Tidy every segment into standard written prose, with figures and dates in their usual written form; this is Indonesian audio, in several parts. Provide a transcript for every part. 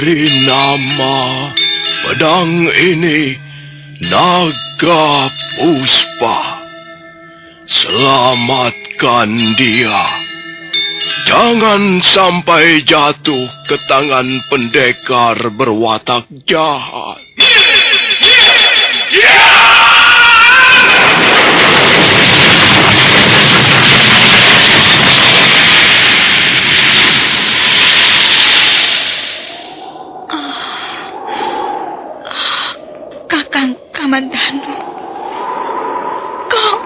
Beri nama pedang ini Naga Puspa. Selamatkan dia. Jangan sampai jatuh ke tangan pendekar berwatak jahat. Kakang Kamandanu, kau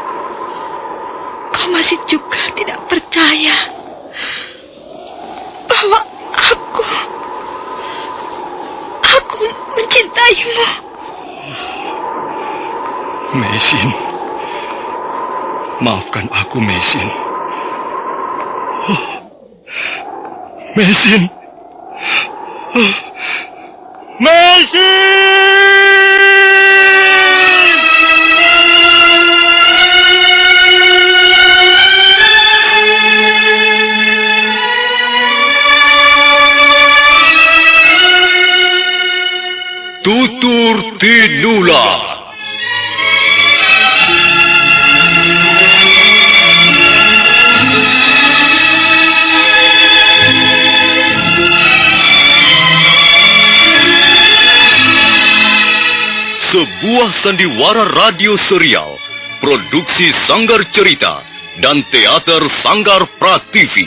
masih juga tidak percaya bahwa aku mencintaimu. Meisin, maafkan aku, Meisin. Meisin. Meisin! Tutur Tinula. Sebuah sandiwara radio serial, produksi Sanggar Cerita dan Teater Sanggar Prativi.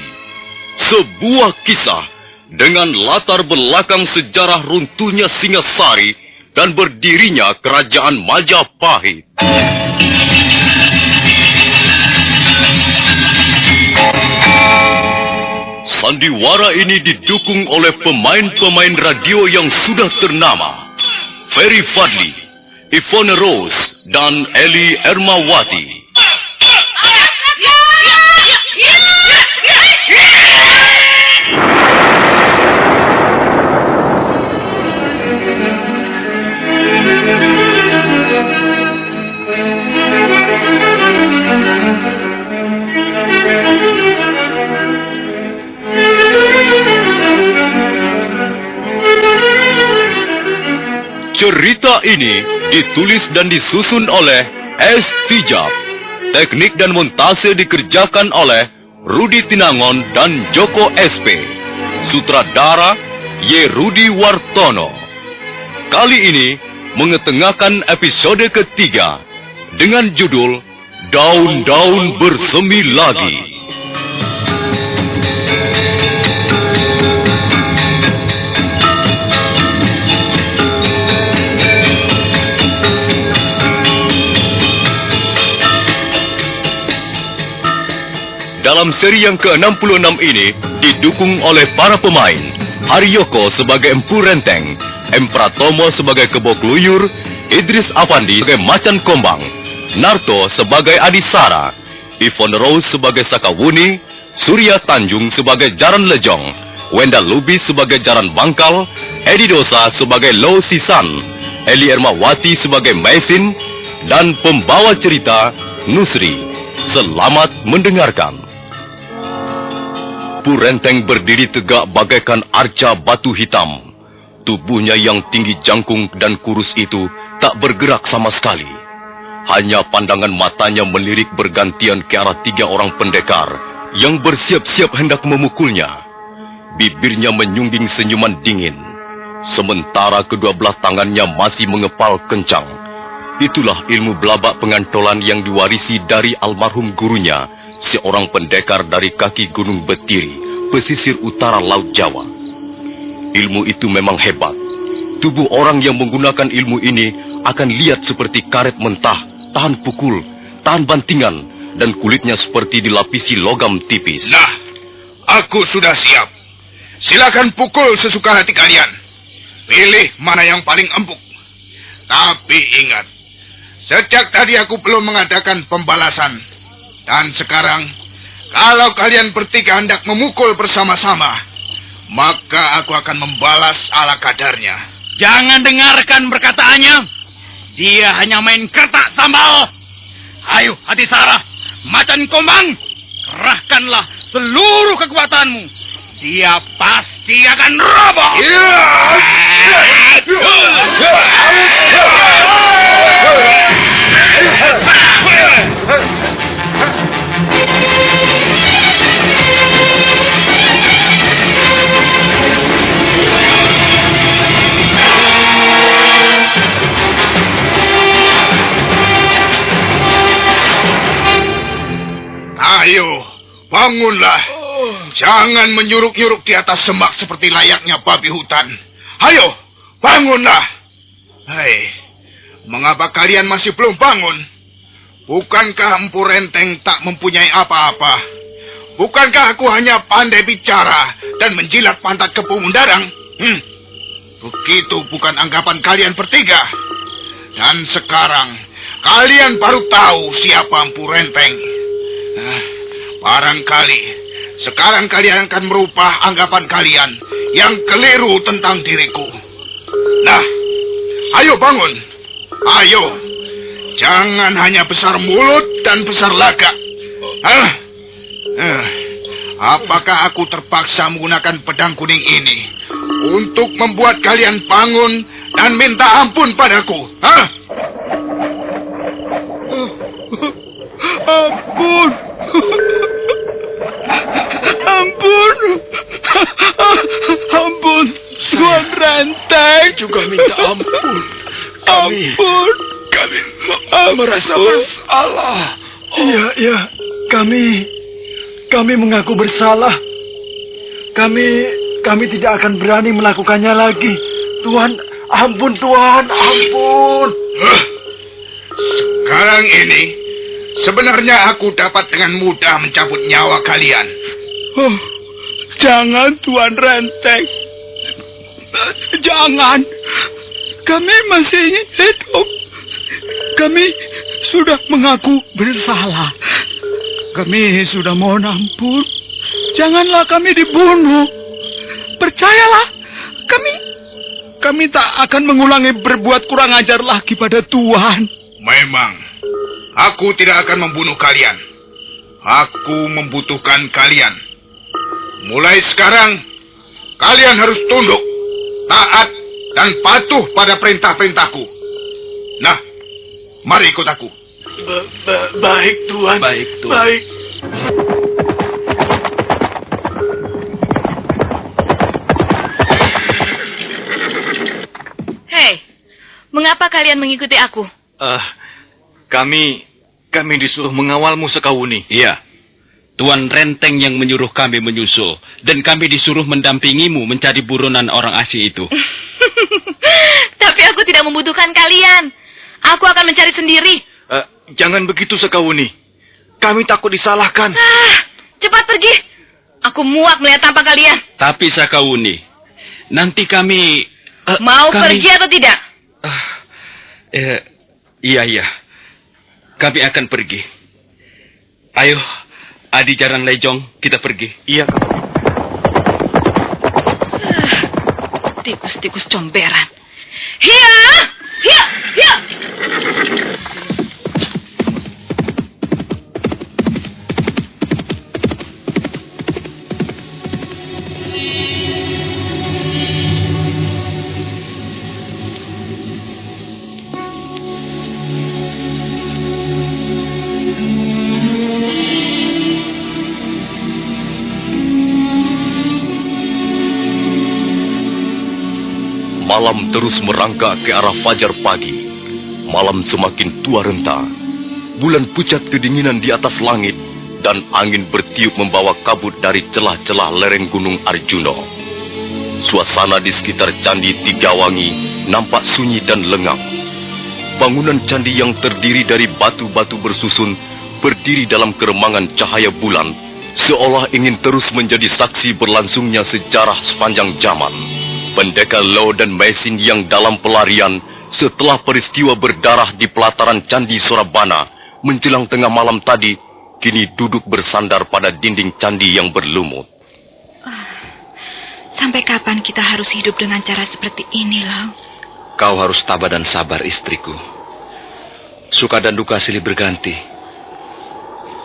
Sebuah kisah dengan latar belakang sejarah runtuhnya Singasari dan berdirinya Kerajaan Majapahit. Sandiwara ini didukung oleh pemain-pemain radio yang sudah ternama. Ferry Fadli, Ivone Rose, dan Eli Ermawati. Cerita ini ditulis dan disusun oleh S. Tijab. Teknik dan montase dikerjakan oleh Rudi Tinangon dan Joko SP. Sutradara Y. Rudi Wartono. Kali ini mengetengahkan episode ketiga dengan judul Daun-Daun Bersemi Lagi. Dalam seri yang ke-66 ini didukung oleh para pemain Haryoko sebagai Empu Renteng, M. Pratomo sebagai Kebo Kluyur, Idris Afandi sebagai Macan Kombang, Narto sebagai Adisara, Ivone Rose sebagai Sakawuni, Surya Tanjung sebagai Jaran Lejong, Wenda Lubis sebagai Jaran Bangkal, Edi Dosa sebagai Lo Sisan, Eli Ermawati sebagai Meisin, dan pembawa cerita Nusri. Selamat mendengarkan. Empu Renteng berdiri tegak bagaikan arca batu hitam. Tubuhnya yang tinggi jangkung dan kurus itu tak bergerak sama sekali. Hanya pandangan matanya melirik bergantian ke arah 3 orang pendekar yang bersiap-siap hendak memukulnya. Bibirnya menyungging senyuman dingin, sementara kedua belah tangannya masih mengepal kencang. Itulah ilmu belabak pengantolan yang diwarisi dari almarhum gurunya, seorang pendekar dari kaki Gunung Betiri, pesisir utara Laut Jawa. Ilmu itu memang hebat. Tubuh orang yang menggunakan ilmu ini akan lihat seperti karet mentah, tahan pukul, tahan bantingan, dan kulitnya seperti dilapisi logam tipis. Nah, aku sudah siap. Silakan pukul sesuka hati kalian. Pilih mana yang paling empuk. Tapi ingat, sejak tadi aku belum mengadakan pembalasan. Dan sekarang, kalau kalian bertiga hendak memukul bersama-sama, maka aku akan membalas ala kadarnya. Jangan dengarkan perkataannya. Dia hanya main kertak sambal. Ayo, Adisara, Macan Kombang, kerahkanlah seluruh kekuatanmu. Dia pasti pasti akan roboh. Ayo, bangunlah. Jangan menyuruk-nyuruk di atas semak seperti layaknya babi hutan. Ayo, bangunlah. Hei, mengapa kalian masih belum bangun? Bukankah Empu Renteng tak mempunyai apa-apa? Bukankah aku hanya pandai bicara dan menjilat pantat ke Pundarang? Begitu bukan anggapan kalian bertiga. Dan sekarang, kalian baru tahu siapa Empu Renteng. Barangkali sekarang kalian akan merubah anggapan kalian yang keliru tentang diriku. Nah, ayo bangun. Ayo. Jangan hanya besar mulut dan besar lagak. Apakah aku terpaksa menggunakan pedang kuning ini untuk membuat kalian bangun dan minta ampun padaku? Ampun. Ampun. Ampun, Tuan Renteng. Juga minta ampun. Ampun. Kami merasa bersalah. Iya, kami mengaku bersalah. Kami tidak akan berani melakukannya lagi. Tuhan, ampun Tuhan, ampun. Sekarang ini, sebenarnya aku dapat dengan mudah mencabut nyawa kalian. Oh, jangan Tuan Renteng. Jangan. Kami masih ingin hidup. Kami sudah mengaku bersalah. Kami sudah mohon ampun. Janganlah kami dibunuh. Percayalah, kami tak akan mengulangi berbuat kurang ajar lagi pada Tuhan. Memang, aku tidak akan membunuh kalian. Aku membutuhkan kalian. Mulai sekarang, kalian harus tunduk, taat, dan patuh pada perintah-perintahku. Nah, mari ikut aku. Baik Tuhan. Baik, Tuhan. Baik. Hei, mengapa kalian mengikuti aku? Kami disuruh mengawalmu, Sekawuni. Iya, Tuan Renteng yang menyuruh kami menyusul, dan kami disuruh mendampingimu mencari buronan orang asing itu. Tapi aku tidak membutuhkan kalian. Aku akan mencari sendiri. Jangan begitu, Sekawuni. Kami takut disalahkan. Cepat pergi. Aku muak melihat tampak kalian. Tapi Sekawuni, nanti kami... Mau pergi atau tidak? Iya. Kami akan pergi. Ayo, Adi Jaran Lejong, kita pergi. Iya, Tikus-tikus comberan. Hiya! Hiya! Hiya! Malam terus merangkak ke arah fajar pagi. Malam semakin tua renta. Bulan pucat kedinginan di atas langit, dan angin bertiup membawa kabut dari celah-celah lereng gunung Arjuna. Suasana di sekitar Candi Tigawangi nampak sunyi dan lengang. Bangunan candi yang terdiri dari batu-batu bersusun berdiri dalam keremangan cahaya bulan, seolah ingin terus menjadi saksi berlangsungnya sejarah sepanjang zaman. Pendekar Lo dan Mesin yang dalam pelarian setelah peristiwa berdarah di pelataran Candi Sorabana menjelang tengah malam tadi, kini duduk bersandar pada dinding candi yang berlumut. Sampai kapan kita harus hidup dengan cara seperti ini, Lau? Kau harus tabah dan sabar, istriku. Suka dan duka silih berganti.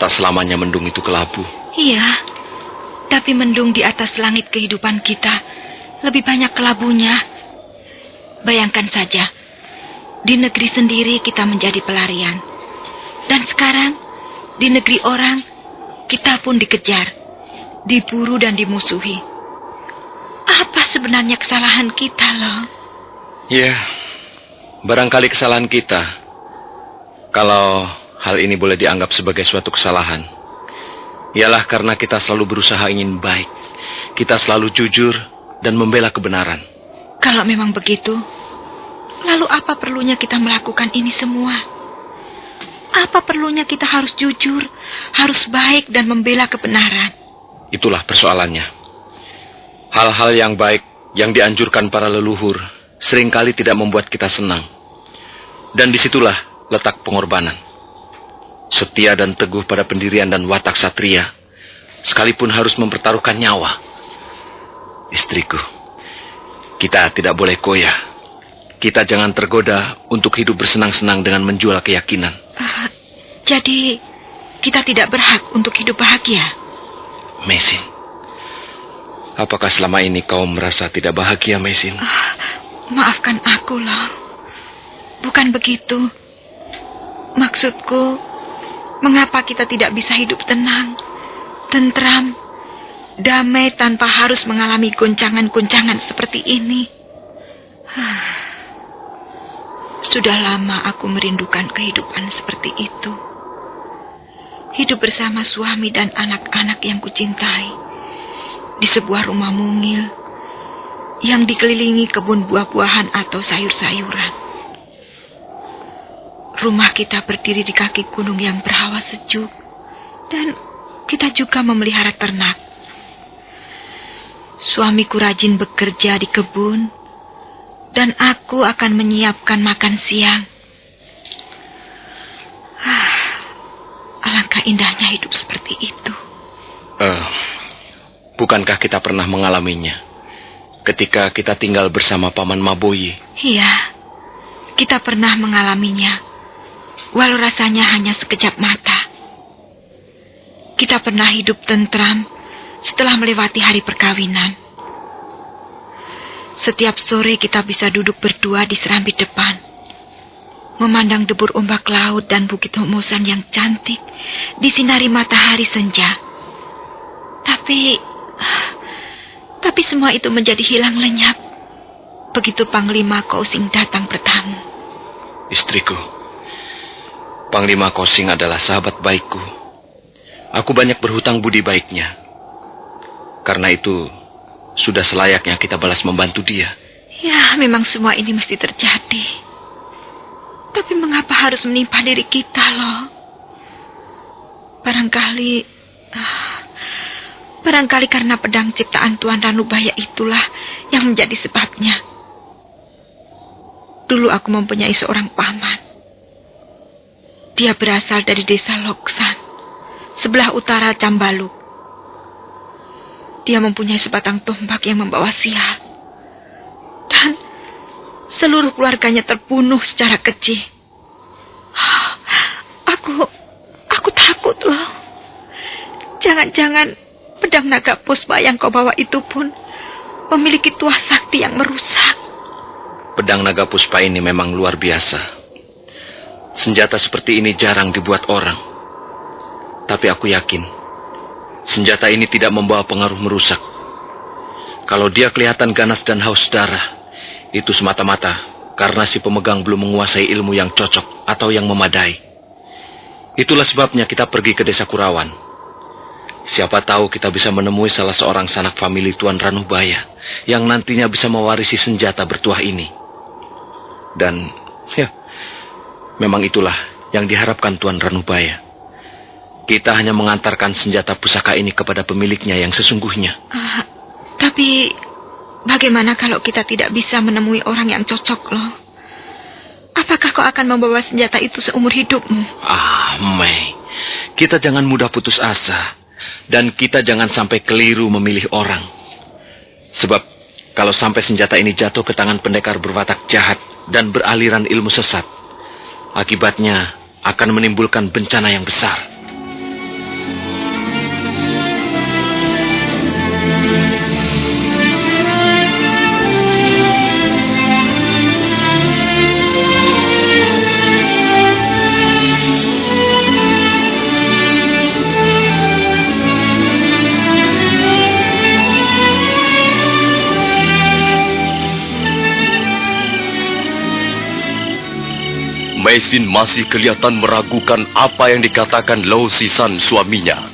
Tak selamanya mendung itu kelabu. Iya, Tapi mendung di atas langit kehidupan kita lebih banyak kelabunya. Bayangkan saja, di negeri sendiri kita menjadi pelarian. Dan sekarang, di negeri orang, kita pun dikejar, diburu dan dimusuhi. Apa sebenarnya kesalahan kita, loh? Ya, barangkali kesalahan kita. Kalau hal ini boleh dianggap sebagai suatu kesalahan, ialah karena kita selalu berusaha ingin baik. Kita selalu jujur dan membela kebenaran. Kalau memang begitu, lalu apa perlunya kita melakukan ini semua? Apa perlunya kita harus jujur, harus baik dan membela kebenaran? Itulah persoalannya. Hal-hal yang baik yang dianjurkan para leluhur seringkali tidak membuat kita senang. Dan disitulah letak pengorbanan. Setia dan teguh pada pendirian dan watak satria, sekalipun harus mempertaruhkan nyawa. Istriku, kita tidak boleh goyah. Kita jangan tergoda untuk hidup bersenang-senang dengan menjual keyakinan. Jadi, kita tidak berhak untuk hidup bahagia? Mesin, apakah selama ini kau merasa tidak bahagia, Mesin? Maafkan aku, loh. Bukan begitu. Maksudku, mengapa kita tidak bisa hidup tenang, tentram, damai tanpa harus mengalami goncangan-goncangan seperti ini? Sudah lama aku merindukan kehidupan seperti itu. Hidup bersama suami dan anak-anak yang kucintai di sebuah rumah mungil yang dikelilingi kebun buah-buahan atau sayur-sayuran. Rumah kita berdiri di kaki gunung yang berhawa sejuk, dan kita juga memelihara ternak. Suamiku rajin bekerja di kebun, dan aku akan menyiapkan makan siang. Alangkah indahnya hidup seperti itu. Bukankah kita pernah mengalaminya ketika kita tinggal bersama Paman Maboyi? Iya, kita pernah mengalaminya, walau rasanya hanya sekejap mata. Kita pernah hidup tentram setelah melewati hari perkawinan. Setiap sore kita bisa duduk berdua di serambi depan, memandang debur ombak laut dan bukit humusan yang cantik disinari matahari senja. Tapi semua itu menjadi hilang lenyap begitu Panglima Kosing datang bertamu. Istriku, Panglima Kosing adalah sahabat baikku. Aku banyak berhutang budi baiknya. Karena itu, sudah selayaknya kita balas membantu dia. Ya, memang semua ini mesti terjadi. Tapi mengapa harus menimpa diri kita, loh? Barangkali karena pedang ciptaan Tuan Ranubaya itulah yang menjadi sebabnya. Dulu aku mempunyai seorang paman. Dia berasal dari desa Loksan, sebelah utara Cambaluk. Dia mempunyai sebatang tombak yang membawa sial. Dan seluruh keluarganya terbunuh secara keji. Aku takut, loh. Jangan-jangan pedang naga puspa yang kau bawa itu pun memiliki tuah sakti yang merusak. Pedang naga puspa ini memang luar biasa. Senjata seperti ini jarang dibuat orang. Tapi aku yakin, senjata ini tidak membawa pengaruh merusak. Kalau dia kelihatan ganas dan haus darah, itu semata-mata karena si pemegang belum menguasai ilmu yang cocok atau yang memadai. Itulah sebabnya kita pergi ke desa Kurawan. Siapa tahu kita bisa menemui salah seorang sanak famili Tuan Ranubaya yang nantinya bisa mewarisi senjata bertuah ini. Dan, memang itulah yang diharapkan Tuan Ranubaya. Kita hanya mengantarkan senjata pusaka ini kepada pemiliknya yang sesungguhnya. Tapi, bagaimana kalau kita tidak bisa menemui orang yang cocok, loh? Apakah kau akan membawa senjata itu seumur hidupmu? Mei, kita jangan mudah putus asa. Dan kita jangan sampai keliru memilih orang. Sebab, kalau sampai senjata ini jatuh ke tangan pendekar berwatak jahat dan beraliran ilmu sesat, akibatnya akan menimbulkan bencana yang besar. Maisin masih kelihatan meragukan apa yang dikatakan Lau Sisan suaminya.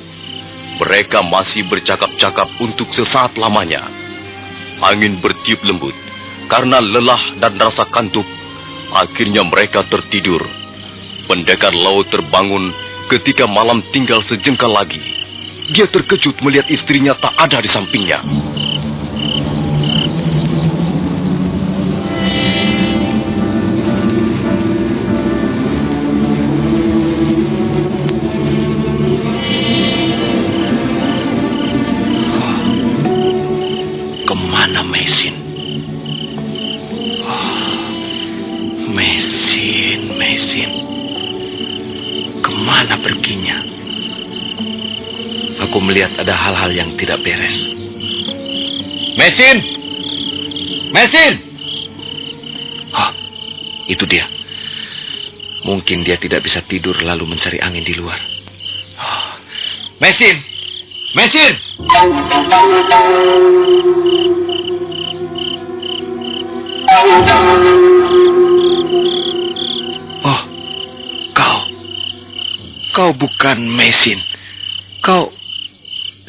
Mereka masih bercakap-cakap untuk sesaat lamanya. Angin bertiup lembut. Karena lelah dan rasa kantuk, akhirnya mereka tertidur. Pendekar Lau terbangun ketika malam tinggal sejengkal lagi. Dia terkejut melihat istrinya tak ada di sampingnya. Kemana Maisin? Maisin. Kemana perginya? Aku melihat ada hal-hal yang tidak beres. Maisin! Itu dia. Mungkin dia tidak bisa tidur lalu mencari angin di luar. Maisin! Oh, kau bukan Maisin.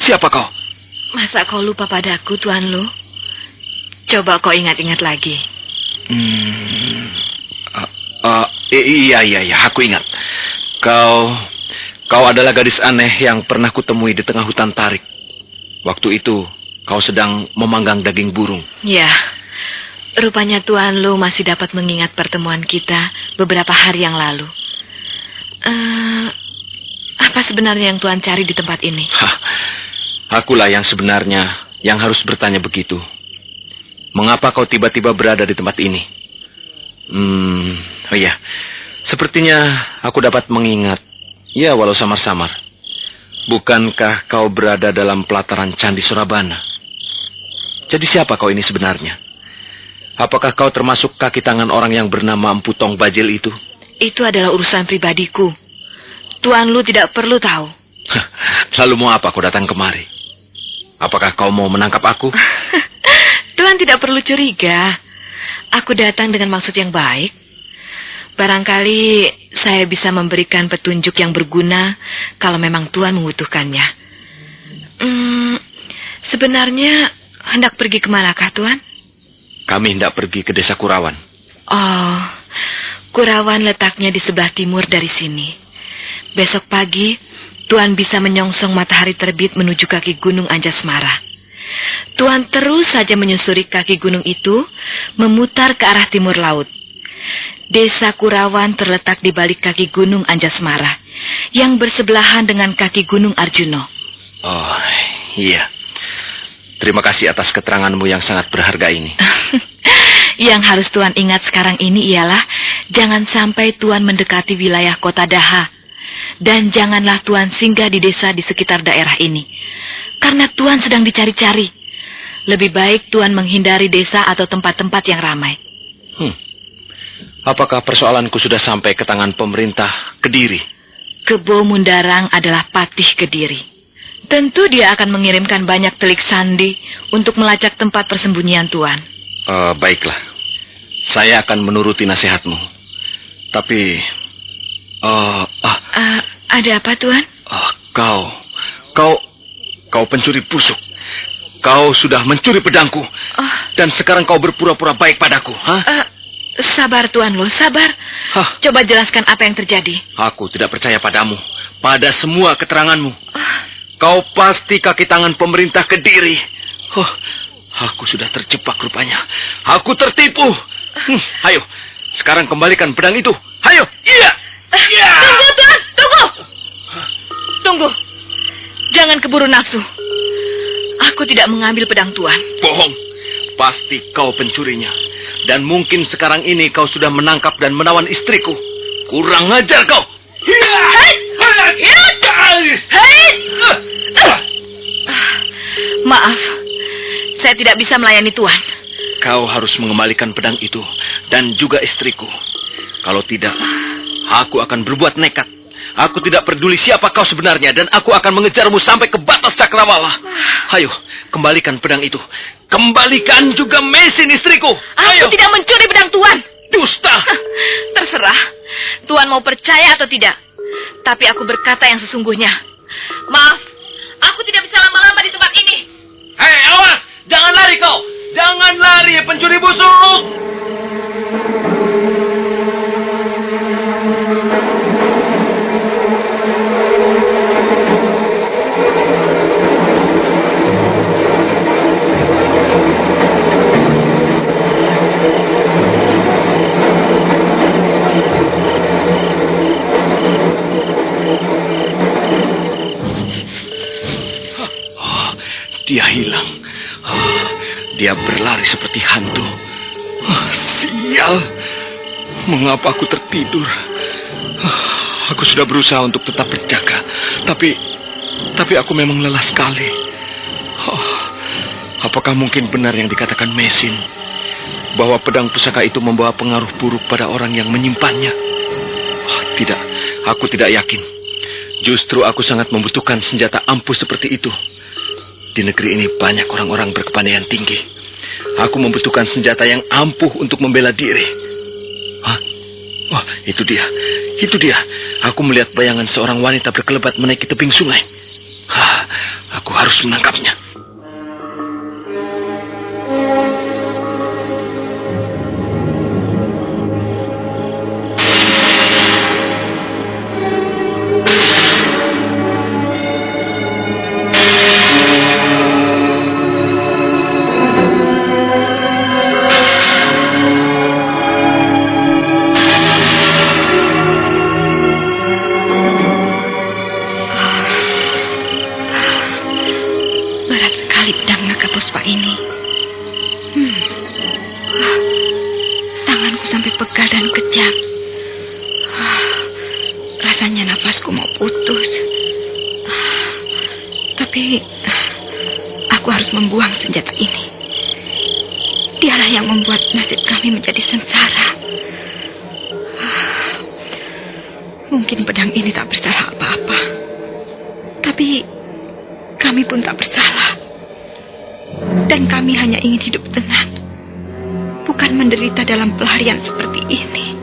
Siapa kau? Masa kau lupa padaku, Tuan Lu? Coba kau ingat-ingat lagi. Iya, aku ingat. Kau adalah gadis aneh yang pernah kutemui di tengah hutan tarik. Waktu itu, kau sedang memanggang daging burung. Ya, rupanya Tuan Lu masih dapat mengingat pertemuan kita beberapa hari yang lalu. Apa sebenarnya yang Tuan cari di tempat ini? Akulah yang sebenarnya yang harus bertanya begitu. Mengapa kau tiba-tiba berada di tempat ini? Oh iya, sepertinya aku dapat mengingat. Ya, walau samar-samar. Bukankah kau berada dalam pelataran Candi Surabana? Jadi siapa kau ini sebenarnya? Apakah kau termasuk kaki tangan orang yang bernama Empu Tong Bajil itu? Itu adalah urusan pribadiku. Tuan Lu tidak perlu tahu. Lalu mau apa kau datang kemari? Apakah kau mau menangkap aku? Tuan tidak perlu curiga. Aku datang dengan maksud yang baik. Barangkali saya bisa memberikan petunjuk yang berguna kalau memang Tuan membutuhkannya. Sebenarnya hendak pergi kemanakah, Tuan? Kami hendak pergi ke desa Kurawan. Oh, Kurawan letaknya di sebelah timur dari sini. Besok pagi, Tuan bisa menyongsong matahari terbit menuju kaki Gunung Anjasmara. Tuan terus saja menyusuri kaki gunung itu, memutar ke arah timur laut. Desa Kurawan terletak di balik kaki Gunung Anjasmara, yang bersebelahan dengan kaki Gunung Arjuno. Oh, iya. Terima kasih atas keteranganmu yang sangat berharga ini. Yang harus Tuan ingat sekarang ini ialah jangan sampai Tuan mendekati wilayah kota Daha. Dan janganlah Tuan singgah di desa di sekitar daerah ini. Karena Tuan sedang dicari-cari. Lebih baik Tuan menghindari desa atau tempat-tempat yang ramai. Apakah persoalanku sudah sampai ke tangan pemerintah Kediri? Kebo Mundarang adalah patih Kediri. Tentu dia akan mengirimkan banyak telik sandi untuk melacak tempat persembunyian Tuan. Baiklah. Saya akan menuruti nasihatmu. Tapi... ada apa, Tuan? Kau pencuri busuk. Kau sudah mencuri pedangku. Dan sekarang kau berpura-pura baik padaku. Sabar, Tuan Lu, sabar. Coba jelaskan apa yang terjadi. Aku tidak percaya padamu. Pada semua keteranganmu. Kau pasti kaki tangan pemerintah Kediri. Aku sudah terjebak rupanya. Aku tertipu. Ayo, sekarang kembalikan pedang itu. Ayo, iya. Tunggu, Tuan, tunggu. Tunggu. Jangan keburu nafsu. Aku tidak mengambil pedang Tuan. Bohong. Pasti kau pencurinya. Dan mungkin sekarang ini kau sudah menangkap dan menawan istriku. Kurang ajar kau. Maaf, saya tidak bisa melayani Tuan. Kau harus mengembalikan pedang itu dan juga istriku. Kalau tidak, aku akan berbuat nekat. Aku tidak peduli siapa kau sebenarnya dan aku akan mengejarmu sampai ke batas cakrawala. Ayo, kembalikan pedang itu. Kembalikan juga Maisin istriku. Aku tidak mencuri pedang Tuan. Dusta! Terserah, Tuan mau percaya atau tidak. Tapi aku berkata yang sesungguhnya. Maaf, aku tidak bisa lama-lama di tempat ini. Hei, awas! Jangan lari kau! Jangan lari, pencuri busuk! Dia hilang. Dia berlari seperti hantu. Sial. Mengapa aku tertidur? Aku sudah berusaha untuk tetap berjaga. Tapi aku memang lelah sekali. Apakah mungkin benar yang dikatakan Mesin? Bahwa pedang pusaka itu membawa pengaruh buruk pada orang yang menyimpannya? Tidak, aku tidak yakin. Justru aku sangat membutuhkan senjata ampuh seperti itu. Di negeri ini banyak orang-orang berkepandaian tinggi. Aku membutuhkan senjata yang ampuh untuk membela diri. Oh, itu dia. Itu dia. Aku melihat bayangan seorang wanita berkelebat menaiki tebing sungai. Aku harus menangkapnya. Tanganku sampai pegal dan kejang. Rasanya nafasku mau putus. Tapi aku harus membuang senjata ini. Dialah yang membuat nasib kami menjadi sengsara. Mungkin pedang ini tak bersalah apa-apa. Tapi kami pun tak bersalah. Dan kami hanya ingin hidup tenang, bukan menderita dalam pelarian seperti ini.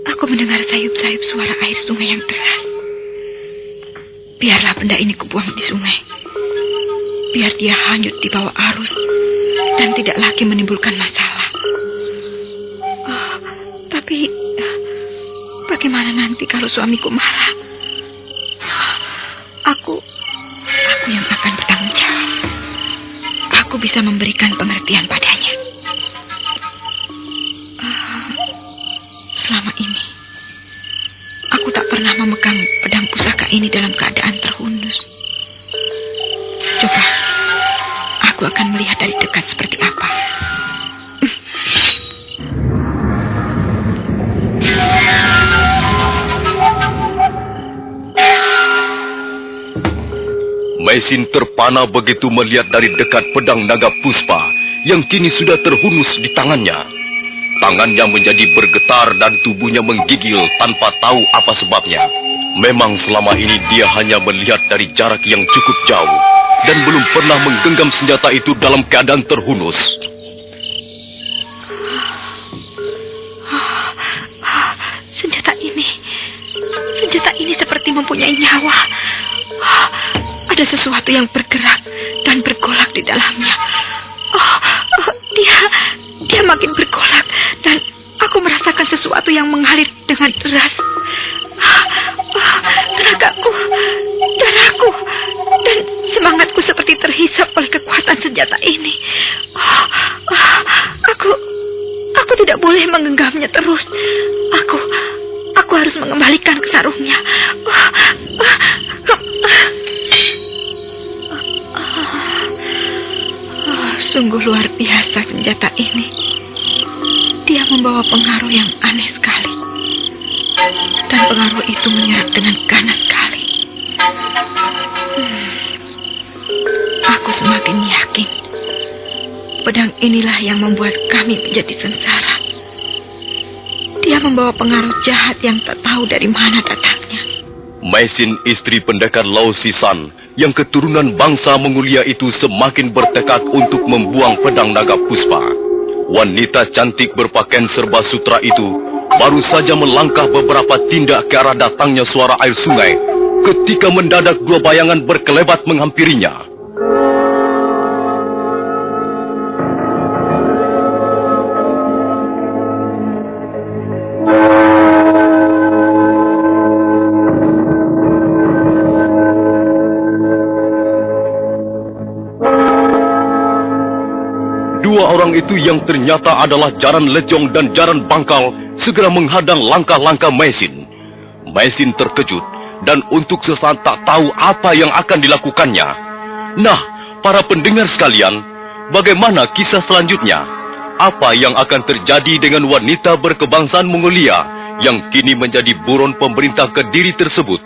Aku mendengar sayup-sayup suara air sungai yang deras. Biarlah benda ini kubuang di sungai. Biar dia hanyut di bawah arus dan tidak lagi menimbulkan masalah. Tapi bagaimana nanti kalau suamiku marah? Aku yang akan bertanggung jawab. Aku bisa memberikan pengertian padanya. Selama ini, aku tak pernah memegang pedang pusaka ini dalam keadaan terhunus. Coba, aku akan melihat dari dekat seperti apa. Mesin terpana begitu melihat dari dekat pedang naga puspa yang kini sudah terhunus di tangannya. Tangannya menjadi bergetar dan tubuhnya menggigil tanpa tahu apa sebabnya. Memang selama ini dia hanya melihat dari jarak yang cukup jauh dan belum pernah menggenggam senjata itu dalam keadaan terhunus. Senjata ini seperti mempunyai nyawa. Ada sesuatu yang bergerak dan bergolak di dalamnya. Dia makin bergolak dan aku merasakan sesuatu yang mengalir dengan deras. Tenagaku, darahku, dan semangatku seperti terhisap oleh kekuatan senjata ini. Aku tidak boleh menggenggamnya terus. Aku harus mengembalikan ke sarungnya. Sungguh luar biasa senjata ini. Dia membawa pengaruh yang aneh sekali. Dan pengaruh itu menyerap dengan ganas sekali. Aku semakin yakin pedang inilah yang membuat kami menjadi sengsara. Dia membawa pengaruh jahat yang tak tahu dari mana datangnya. Mesin, istri pendekar Lau Sisan, yang keturunan bangsa Mongolia itu semakin bertekad untuk membuang pedang naga puspa. Wanita cantik berpakaian serba sutra itu baru saja melangkah beberapa tindak ke arah datangnya suara air sungai ketika mendadak dua bayangan berkelebat menghampirinya. Dua orang itu yang ternyata adalah Jaran Lejong dan Jaran Bangkal segera menghadang langkah-langkah Maisin. Maisin terkejut dan untuk sesaat tak tahu apa yang akan dilakukannya. Nah, para pendengar sekalian, bagaimana kisah selanjutnya? Apa yang akan terjadi dengan wanita berkebangsaan Mongolia yang kini menjadi buron pemerintah Kediri tersebut?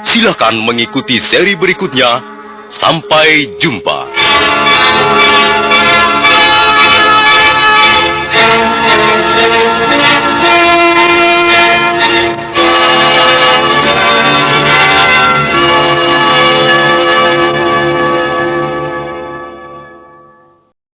Silakan mengikuti seri berikutnya. Sampai jumpa.